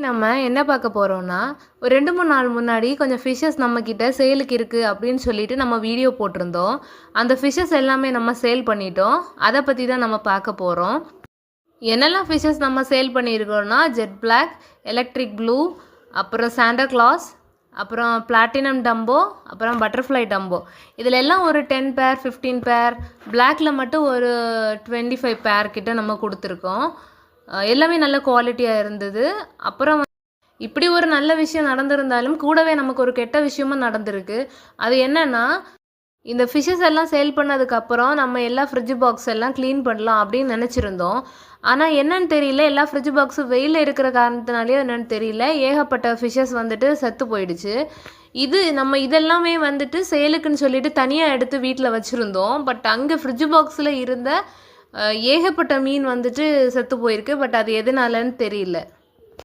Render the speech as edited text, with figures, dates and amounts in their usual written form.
நம்ம என்ன பார்க்க போறோம்னா, ஒரு 2, 3 நாள் முன்னாடி கொஞ்சம் ஃபிஷஸ் நம்மகிட்ட சேலுக்கு இருக்கு அப்படின்னு சொல்லிட்டு நம்ம வீடியோ போட்டிருந்தோம். அந்த ஃபிஷஸ் எல்லாமே நம்ம சேல் பண்ணிட்டோம். அத பத்தி தான் நம்ம பார்க்க போறோம். என்னெல்லாம் ஃபிஷஸ் நம்ம சேல் பண்ணியிருக்கோம்னா, ஜெட் பிளாக், எலக்ட்ரிக் ப்ளூ, அப்புறம் சாண்டா கிளாஸ், அப்புறம் பிளாட்டினம் டம்போ, அப்புறம் பட்டர்ஃப்ளை டம்போ. இதில எல்லாம் ஒரு 10 பேர், 15 பேர், பிளாக்ல மட்டும் ஒரு 25 பேர் கிட்ட நம்ம குடுத்துருக்கோம். எல்லாமே நல்ல குவாலிட்டியா இருந்தது. அப்புறம் இப்படி ஒரு நல்ல விஷயம் நடந்திருந்தாலும், கூடவே நமக்கு ஒரு கெட்ட விஷயமும் நடந்திருக்கு. அது என்னன்னா, இந்த ஃபிஷஸ் எல்லாம் சேல் பண்ணதுக்கப்புறம் நம்ம எல்லா ஃப்ரிட்ஜ் பாக்ஸ் எல்லாம் கிளீன் பண்ணலாம் அப்படின்னு நெனச்சிருந்தோம். ஆனா என்னன்னு தெரியல, எல்லா ஃப்ரிட்ஜ் பாக்ஸும் வெயில்ல இருக்கிற காரணத்தினாலயோ என்னன்னு தெரியல, ஏகப்பட்ட ஃபிஷஸ் வந்துட்டு செத்து போயிடுச்சு. நம்ம இதெல்லாமே வந்துட்டு சேலுக்குன்னு சொல்லிட்டு தனியா எடுத்து வீட்ல வச்சிருந்தோம். பட் அங்க ஃப்ரிட்ஜ் பாக்ஸ்ல இருந்த ஏகப்பட்ட மீன் வந்துட்டு செத்து போயிருக்கு. பட் அது எதனாலன்னு தெரியல.